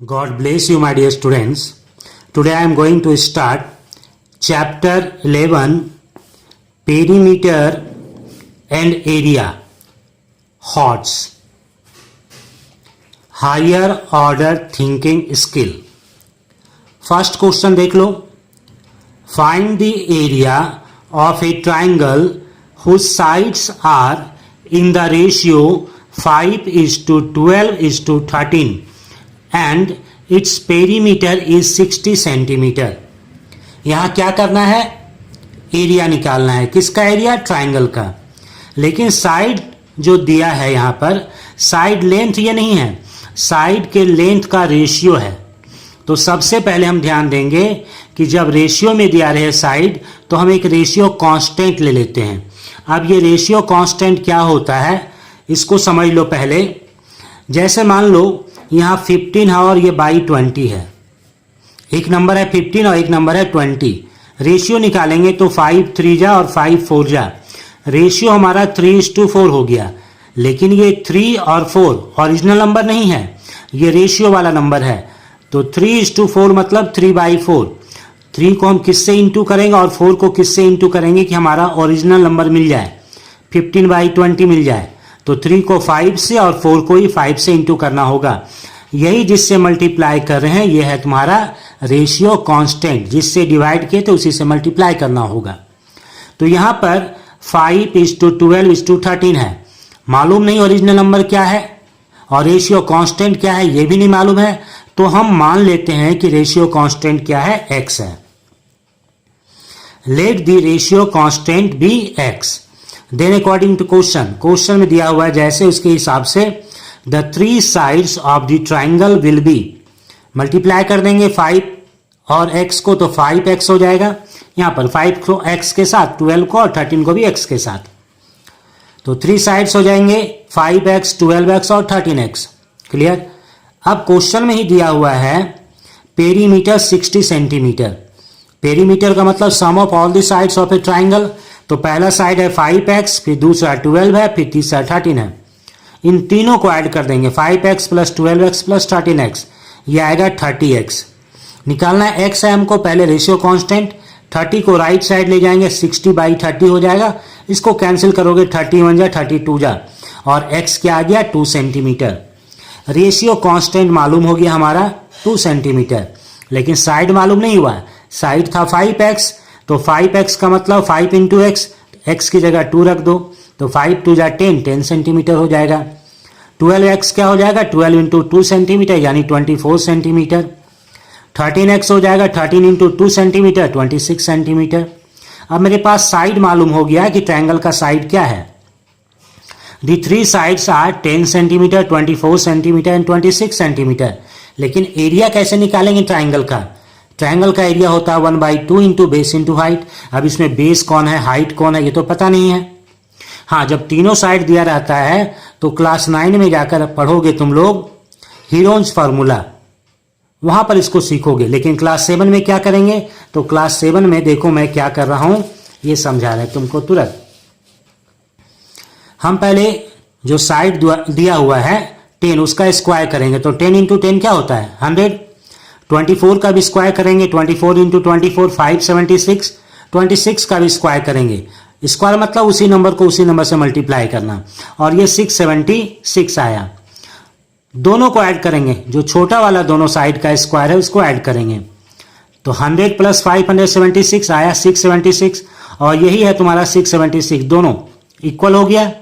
God bless you, my dear students. Today I am going to start chapter 11, perimeter and area, HOTS, higher order thinking skill. First question देख लो. Find the area of a triangle whose sides are in the ratio 5:12:13 and its perimeter is 60 centimetre. यहाँ क्या करना है? Area निकालना है. किसका area? Triangle का. लेकिन साइड जो दिया है यहाँ पर, साइड लेंथ ये नहीं है, साइड के लेंथ का रेशियो है. तो सबसे पहले हम ध्यान देंगे कि जब रेशियो में दिया रहे साइड, तो हम एक रेशियो कांस्टेंट ले लेते हैं. अब ये रेशियो कांस्टेंट क्या होता है इसको समझ लो पहले. जैसे मान लो यहाँ 15 है और ये बाई 20 है. एक नंबर है 15 और एक नंबर है 20. रेशियो निकालेंगे तो 5 3 जा और 5 4 जा. रेशियो हमारा 3:4 हो गया. लेकिन ये 3 और 4 ओरिजिनल नंबर नहीं है, ये रेशियो वाला नंबर है. तो 3:4 मतलब 3/4. 3 को हम किससे इंटू करेंगे और 4 को किससे इंटू करेंगे कि हमारा ओरिजिनल नंबर मिल जाए, 15/20 मिल जाए. तो 3 को 5 से और 4 को ही 5 से इंटू करना होगा. यही जिससे मल्टीप्लाई कर रहे हैं, ये है तुम्हारा रेशियो कांस्टेंट. जिससे डिवाइड किए तो उसी से मल्टीप्लाई करना होगा. तो यहाँ पर 5:12:13 है. मालूम नहीं ओरिजिनल नंबर क्या है और रेशियो कांस्टेंट क्या है ये भी नहीं मालूम है. तो हम मान लेते हैं कि रेशियो कांस्टेंट क्या है? x है. Let the ratio constant be x. Then according to question में दिया हुआ है जैसे उसके हिसाब से the 3 sides of the triangle will be. Multiply कर देंगे 5 और x को, तो 5x हो जाएगा. यहां पर 5 को x के साथ, 12 को और 13 को भी x के साथ. तो 3 साइड्स हो जाएंगे 5x, 12x और 13x. क्लियर. अब क्वेश्चन में ही दिया हुआ है पेरीमीटर 60 सेंटीमीटर. पेरीमीटर का मतलब sum of all the sides of a triangle. तो पहला साइड है 5x, फिर दूसरा 12 है, फिर तीसरा 13 है. इन तीनों को ऐड कर देंगे 5x plus 12x plus 13x, ये आएगा 30x. निकालना है x है हमको. पहले रेशियो कांस्टेंट 30 को राइट साइड ले जाएंगे, 60/30 हो जाएगा. इसको कैंसिल करोगे 31 जा 32 जा और x क्या आ गया? 2 सेंटीमीटर. रेशियो कांस्टेंट मालूम हो गया हमारा 2 सेंटीमीटर. लेकिन साइड मालूम नहीं हुआ. साइड था 5x, तो 5x का मतलब 5 इंटू एक्स, एक्स की जगह 2 रख दो, तो 5 2 जा 10 सेंटीमीटर हो जाएगा. 12x क्या हो जाएगा? 12 इंटू 2 सेंटीमीटर यानी 24 सेंटीमीटर. 13x हो जाएगा 13 इंटू 2 सेंटीमीटर, 26 सेंटीमीटर. अब मेरे पास साइड मालूम हो गया कि ट्रायंगल का साइड क्या है. The 3 sides are 10 centimetre, 24 centimetre and 26 centimetre. लेकिन एरिया कैसे निकालेंगे ट्रायंगल का? ट्रायंगल का एरिया होता है 1/2 इंटू बेस इंटू हाइट. अब इसमें बेस कौन है, हाइट कौन है, ये तो पता नहीं है. हाँ, जब तीनों साइड दिया रहता है तो क्लास 9 में जाकर पढ़ोगे तुम लोग हीरोन्स फार्मूला, वहां पर इसको सीखोगे. लेकिन क्लास 7 में क्या करेंगे? तो क्लास 7 में देखो मैं क्या कर रहा हूं, ये समझा रहे तुमको तुरंत. हम पहले जो साइड दिया हुआ है 10, उसका स्क्वायर करेंगे. तो 10 इंटू 10 क्या होता है? 100. 24 का भी स्क्वायर करेंगे, 24 इंटू 24 576. 26 का भी स्क्वायर करेंगे. स्क्वायर मतलब उसी नंबर को उसी नंबर से मल्टीप्लाई करना. और ये 676 आया. दोनों को ऐड करेंगे, जो छोटा वाला दोनों साइड का स्क्वायर है उसको ऐड करेंगे. तो 100 प्लस 576 आया 676. और यही है तुम्हारा 676. दोनों इक्वल हो गया.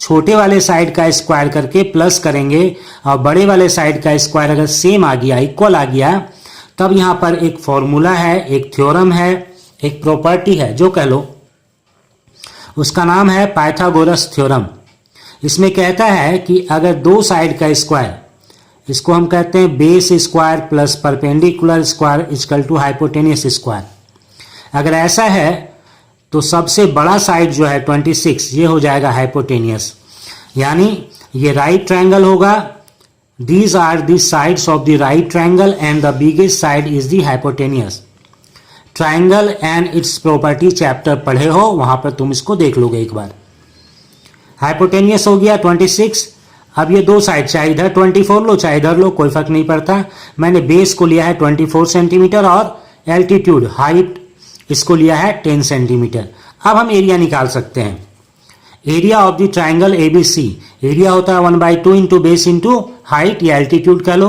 छोटे वाले साइड का स्क्वायर करके प्लस करेंगे और बड़े वाले साइड का स्क्वायर अगर सेम आ गया, इक्वल आ गया, तब यहां पर एक फॉर्मूला है, एक थ्योरम है, एक प्रॉपर्टी है, जो कह लो. उसका नाम है पाइथागोरस थ्योरम. इसमें कहता है कि अगर दो साइड का स्क्वायर, इसको हम कहते हैं base square plus perpendicular square equal to hypotenuse square. अगर ऐसा है तो सबसे बड़ा साइड जो है 26, ये हो जाएगा हाइपोटेनियस. यानी ये राइट ट्रायंगल होगा. These are the sides of the right triangle and the biggest side is the hypotenuse. Triangle and its property chapter पढ़े हो, वहां पर तुम इसको देख लोगे एक बार. हाइपोटेनियस हो गया 26 अब ये दो साइड, चाहे इधर 24 लो चाहे इधर लो, कोई फर्क नहीं पड़ता। मैंने बेस को लिया है 24 सेंटीमीटर और एल्टीट्यूड हाइट इसको लिया है 10 सेंटीमीटर। अब हम एरिया निकाल सकते हैं। Area of the triangle ABC, area होता है 1/2 इंटू बेस इंटू हाइट या एल्टीट्यूड कह लो।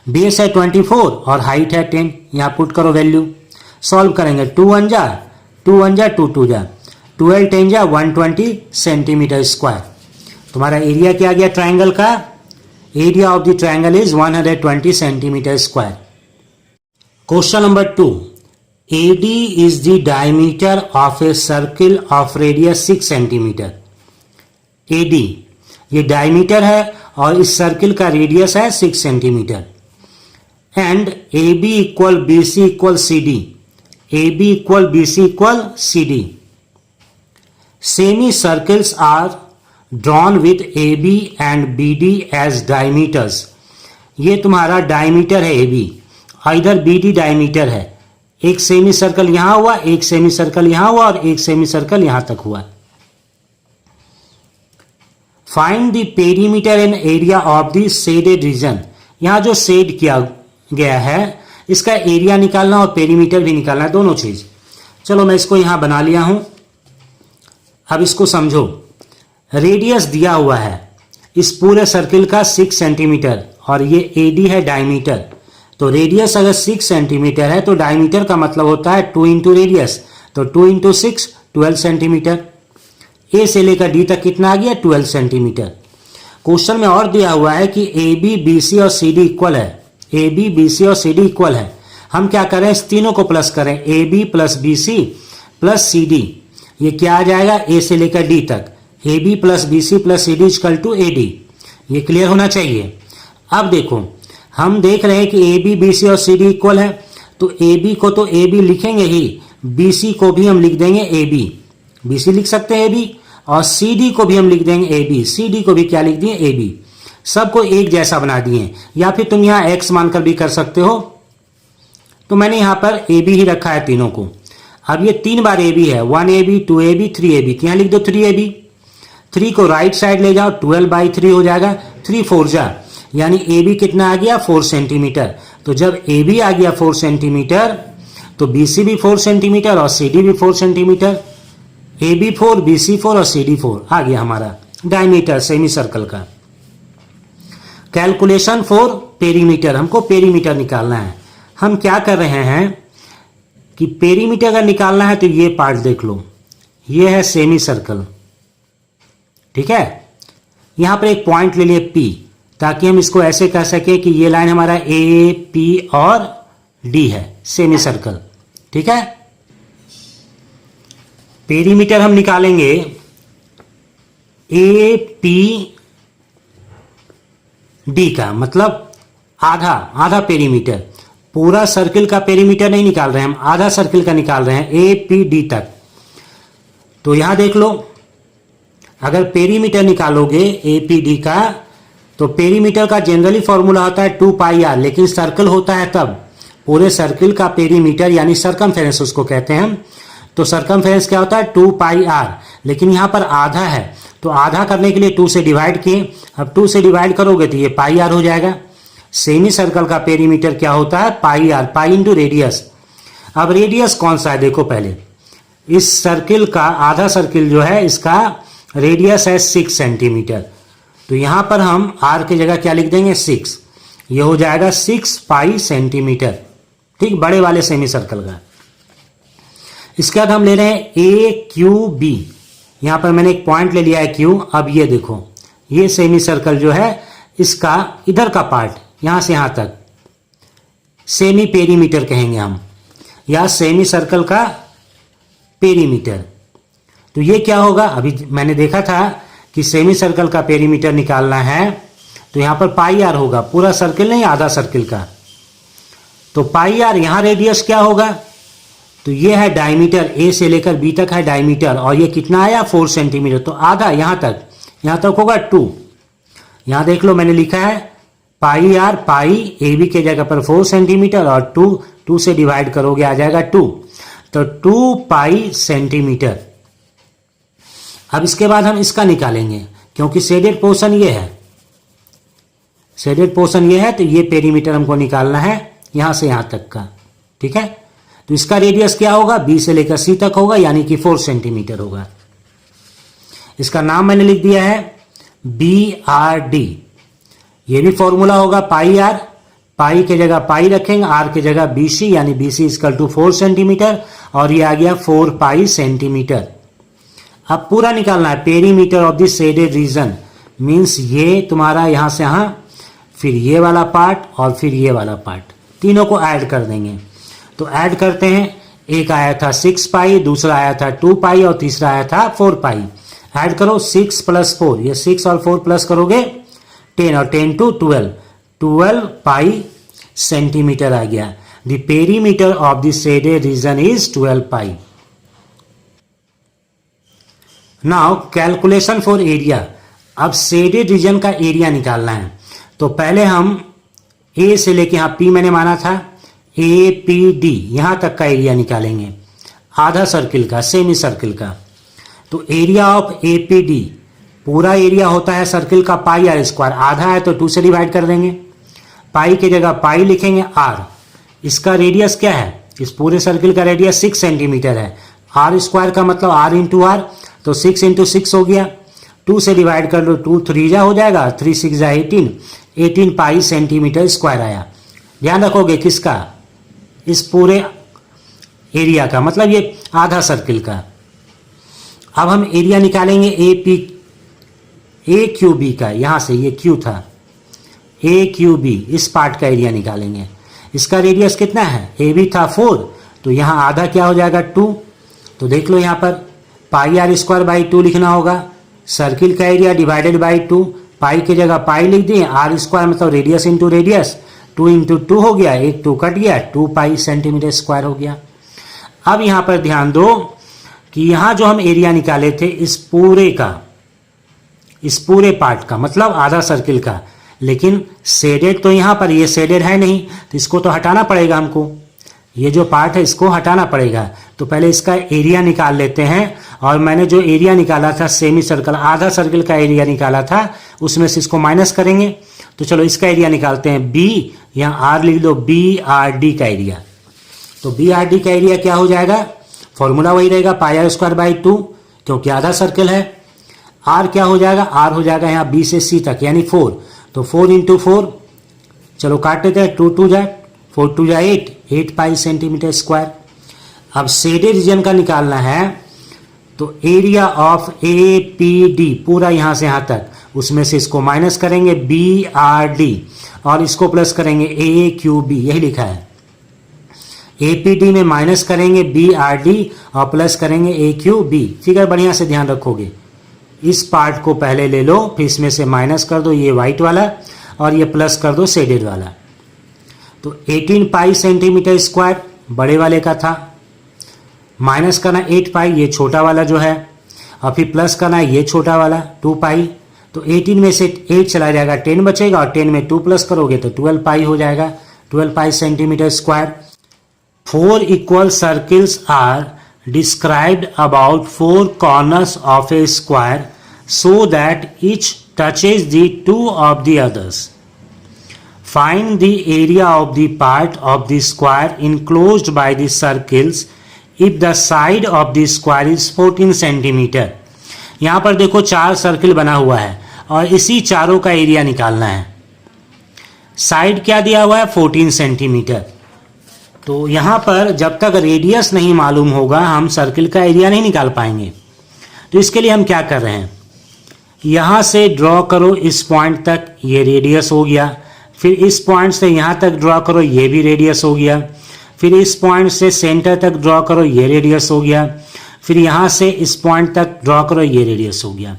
बेस है 24 और हाइट है 10, यहां पुट करो वैल्यू, सॉल्व करेंगे। 2 1 जा 2 2 जा 12 10 जा 120 सेंटीमीटर स्क्वायर। तुम्हारा एरिया क्या गया ट्राइंगल का? Area of the triangle is 120 centimetre square. Question number 2, AD is the diameter of a circle of radius 6 centimetre. AD ये डायमीटर है और इस सर्किल का रेडियस है 6 centimetre. And AB equal BC equal CD, AB equal BC equal CD। Semi circles are drawn with AB and BD as diameters. ये तुम्हारा diameter है AB और इधर BD डायमीटर है। एक सेमी सर्कल यहां हुआ, एक सेमी सर्कल यहां हुआ और एक सेमी सर्कल यहां तक हुआ। Find the perimeter and area of the shaded region. यहां जो शेड किया गया है इसका एरिया निकालना और पेरीमीटर भी निकालना है, दोनों चीज। चलो मैं इसको यहां बना लिया हूं। अब इसको समझो, रेडियस दिया हुआ है इस पूरे सर्किल का 6 सेंटीमीटर और ये AD है डायमीटर। तो रेडियस अगर 6 सेंटीमीटर है तो डायमीटर का मतलब होता है 2 इंटू रेडियस, तो 2 इंटू 6 12 सेंटीमीटर। ए से लेकर डी तक कितना आ गया? 12 सेंटीमीटर। क्वेश्चन में और दिया हुआ है कि AB BC और CD इक्वल है, AB BC और CD इक्वल है। हम क्या करें, इस तीनों को प्लस करें, AB plus BC plus CD। ये क्या आ जाएगा? ए से लेकर डी तक, AB plus BC plus CD equal to AD। ये क्लियर होना चाहिए। अब देखो, हम देख रहे हैं कि AB BC और CD इक्वल है, तो AB को तो AB लिखेंगे ही, BC को भी हम लिख देंगे AB, BC लिख सकते हैं AB, और CD को भी हम लिख देंगे AB, CD को भी क्या लिख दिए? AB। सबको एक जैसा बना दिए, या फिर तुम यहां X मानकर भी कर सकते हो। तो मैंने यहां पर AB ही रखा है तीनों को। अब ये 3 बार AB है, 1AB 2AB 3AB, तो यहां लिख दो 3AB। 3 को राइट साइड ले जाओ, 12/3 हो जाएगा, 3 4 जा, यानी AB कितना आ गया? 4 सेंटीमीटर। तो जब AB आ गया 4 सेंटीमीटर तो BC भी 4 सेंटीमीटर और CD भी 4 सेंटीमीटर। AB 4, BC 4 और CD 4 आ गया हमारा डायमीटर सेमी सर्कल का। कैलकुलेशन फॉर पेरीमीटर, हमको पेरीमीटर निकालना है। हम क्या कर रहे हैं कि पेरीमीटर अगर निकालना है तो ये पार्ट देख लो, ये है सेमी सर्कल, ठीक है। यहां पर एक पॉइंट ले लिए P, ताकि हम इसको ऐसे कह सके कि ये लाइन हमारा A, P और D है, सेमी सर्कल, ठीक है। पेरीमीटर हम निकालेंगे AP D का, मतलब आधा पेरीमीटर। पूरा सर्किल का पेरीमीटर नहीं निकाल रहे हैं हम, आधा सर्किल का निकाल रहे हैं APD तक। तो यहां देख लो, अगर पेरीमीटर निकालोगे APD का तो पेरीमीटर का जनरली फॉर्मूला होता है 2πr, लेकिन सर्कल होता है तब पूरे सर्किल का पेरीमीटर यानी सरकमफेरेंस उसको कहते हैं हम। तो सरकमफेरेंस क्या होता है? 2πr, लेकिन यहां पर आधा है तो आधा करने के लिए 2 से डिवाइड किए। अब 2 से डिवाइड करोगे तो ये πr हो जाएगा। सेमी सर्कल का पेरीमीटर क्या होता है? πr, pi into radius. अब रेडियस कौन सा है देखो पहले, इस सर्किल का आधा सर्किल जो है इसका रेडियस है 6 सेंटीमीटर। तो यहां पर हम r की जगह क्या लिख देंगे? 6। ये हो जाएगा 6 पाई सेंटीमीटर, ठीक, बड़े वाले सेमी सर्कल का। इसके बाद हम ले रहे हैं AQB, यहां पर मैंने एक पॉइंट ले लिया है Q। अब ये देखो, ये सेमी सर्कल जो है इसका इधर का पार्ट यहां से यहां तक सेमी पेरीमीटर कहेंगे हम, या सेमी सर्कल का पेरीमीटर। तो ये क्या होगा? अभी मैंने देखा था कि सेमी सर्कल का पेरीमीटर निकालना है तो यहां पर πr होगा, पूरा सर्किल नहीं आधा सर्किल का। तो πr, यहां रेडियस क्या होगा? तो ये है डायमीटर, A से लेकर B तक है डायमीटर, और ये कितना आया? 4 सेंटीमीटर। तो आधा यहां तक होगा 2। यहां देख लो मैंने लिखा है πr, पाई AB के जगह पर 4 सेंटीमीटर और 2 से डिवाइड करोगे आ जाएगा 2, तो 2 पाई सेंटीमीटर। अब इसके बाद हम इसका निकालेंगे क्योंकि शेडेड पोर्शन ये है, शेडेड पोर्शन ये है, तो ये पेरीमीटर हमको निकालना है यहां से यहां तक का, ठीक है। तो इसका रेडियस क्या होगा, बी से लेकर सी तक होगा, यानी कि 4 सेंटीमीटर होगा। इसका नाम मैंने लिख दिया है BRD। ये भी फॉर्मूला होगा पाई आर, पाई के जगह पाई रखेंगे, आर के जगह BC, यानी BC इक्वल टू 4 सेंटीमीटर, और ये आ गया 4 पाई सेंटीमीटर। अब पूरा निकालना है perimeter of the shaded region, means ये तुम्हारा यहां से यहां, फिर ये वाला पार्ट और फिर ये वाला पार्ट, तीनों को ऐड कर देंगे। तो ऐड करते हैं, एक आया था 6 पाई, दूसरा आया था 2 पाई और तीसरा आया था 4 पाई। ऐड करो 6 + 4, ये 6 और 4 प्लस करोगे 10 और 10 टू 12 पाई सेंटीमीटर आ गया। The perimeter of the shaded region is 12 pi. Now calculation for area. अब शेडेड रीजन का एरिया निकालना है। तो पहले हम ए से लेके यहां पी मैंने माना था, APD यहां तक का एरिया निकालेंगे, आधा सर्किल का, सेमी सर्किल का। तो एरिया ऑफ APD, पूरा एरिया होता है सर्किल का पाई आर स्क्वायर, आधा है तो 2 से डिवाइड कर देंगे, पाई की जगह पाई लिखेंगे आर। इसका रेडियस क्या है, इस पूरे सर्किल का रेडियस 6 सेंटीमीटर है, आर स्क्वायर का मतलब आर इंटू आर, तो 6 इंटू 6 हो गया, 2 से डिवाइड कर लो, 2 3 जा हो जाएगा, 3 6 जा 18 पाई सेंटीमीटर स्क्वायर आया। ध्यान रखोगे किसका, इस पूरे एरिया का, मतलब ये आधा सर्किल का। अब हम एरिया निकालेंगे AQB का, यहां से ये Q था, AQB इस पार्ट का एरिया निकालेंगे। इसका रेडियस कितना है, AB था 4, तो यहां आधा क्या हो जाएगा 2। तो देख लो यहां पर पाई आर स्क्वायर बाई 2 लिखना होगा, सर्किल का एरिया डिवाइडेड बाई 2, पाई की जगह पाई लिख दिए, आर स्क्वायर मतलब रेडियस इंटू रेडियस, 2 इंटू 2 हो गया, एक 2 कट गया, 2 पाई सेंटीमीटर स्क्वायर हो गया। अब यहां पर ध्यान दो कि यहां जो हम एरिया निकाले थे इस पूरे का, इस पूरे पार्ट का, मतलब आधा सर्किल का, लेकिन शेडेड तो यहां पर, ये शेडेड है नहीं, तो इसको तो हटाना पड़ेगा हमको, ये जो पार्ट है इसको हटाना पड़ेगा। तो पहले इसका एरिया निकाल लेते हैं, और मैंने जो एरिया निकाला था सेमी सर्कल, आधा सर्किल का एरिया निकाला था, उसमें से इसको माइनस करेंगे। तो चलो इसका एरिया निकालते हैं, B, यहाँ आर लिख दो, BRD का एरिया। तो BRD का एरिया क्या हो जाएगा, फॉर्मूला वही रहेगा, पाई आर स्क्वायर बाई 2, क्योंकि आधा सर्किल है। आर क्या हो जाएगा, आर हो जाएगा यहाँ B से C तक, यानी 4, तो 4 इंटू 4, चलो काट देते हैं, 2 2 जा 4 2 जा 8 पाई सेंटीमीटर स्क्वायर। अब शेडेड रीजन का निकालना है, तो एरिया ऑफ APD पूरा यहां से यहां तक, उसमें से इसको माइनस करेंगे BRD, और इसको प्लस करेंगे AQB, यही लिखा है। APD में माइनस करेंगे BRD और प्लस करेंगे AQB। फिगर बढ़िया से ध्यान रखोगे, इस पार्ट को पहले ले लो, फिर इसमें से माइनस कर दो ये व्हाइट वाला, और ये प्लस कर दो शेडेड वाला। तो 18 पाई सेंटीमीटर स्क्वायर बड़े वाले का था, माइनस करना 8 पाई ये छोटा वाला जो है, और फिर प्लस करना ये छोटा वाला 2 पाई। तो 18 में से 8 चला जाएगा, 10 बचेगा, और 10 में 2 प्लस करोगे तो 12 पाई हो जाएगा, 12 pi centimetre square. 4 equal circles are described about 4 corners of a square so that each touches the 2 of the others. Find the area of the part of the square enclosed by the circles if the side of the square is 14 centimetre. यहाँ पर देखो 4 circle बना हुआ है, और इसी चारों का एरिया निकालना है। साइड क्या दिया हुआ है, 14 सेंटीमीटर। तो यहाँ पर जब तक रेडियस नहीं मालूम होगा हम सर्किल का एरिया नहीं निकाल पाएंगे। तो इसके लिए हम क्या कर रहे हैं, यहाँ से ड्रॉ करो इस पॉइंट तक, ये रेडियस हो गया, फिर इस पॉइंट से यहाँ तक ड्रॉ करो, ये भी रेडियस हो गया, फिर इस पॉइंट से सेंटर तक ड्रॉ करो, ये रेडियस हो गया, फिर यहाँ से इस पॉइंट तक ड्रॉ करो, ये रेडियस हो गया।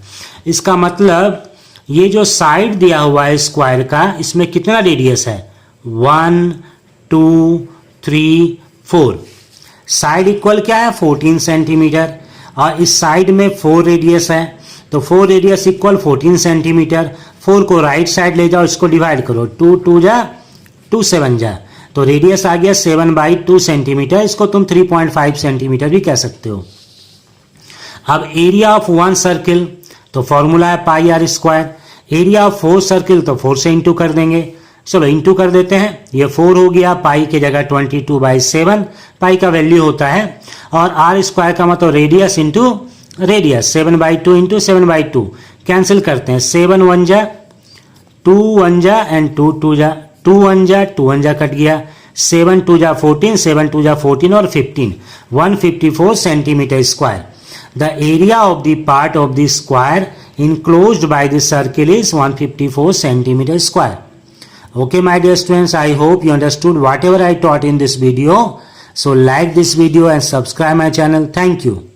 इसका मतलब ये जो साइड दिया हुआ है स्क्वायर का, इसमें कितना रेडियस है, 1 2 3 4। साइड इक्वल क्या है, 14 सेंटीमीटर, और इस साइड में 4 रेडियस है, तो 4 रेडियस इक्वल 14 सेंटीमीटर। 4 को राइट साइड ले जाओ, इसको डिवाइड करो, 2 2 जा 2 7 जा, तो रेडियस आ गया 7/2 सेंटीमीटर। इसको तुम 3.5 सेंटीमीटर भी कह सकते हो। अब एरिया ऑफ वन सर्किल, तो फॉर्मूला है pi r square. Area of 4 circle तो 4 से इंटू कर देंगे। चलो इंटू कर देते हैं, ये 4 हो गया, पाई की जगह 22/7 पाई का वैल्यू होता है, और आर स्क्वायर का मतलब radius into radius, 7/2 into 7/2 cancel करते हैं, 7 1 जा 2 1 जा एंड 2 2 जा 2 1 जा 2 1 जा कट गया, 7 2 जा 14 7 2 जा 14 और 15 154 centimetre square. The area of the part of the square enclosed by the circle is 154 centimeter square. Okay, my dear students, I hope you understood whatever I taught in this video. So like this video and subscribe my channel. Thank you.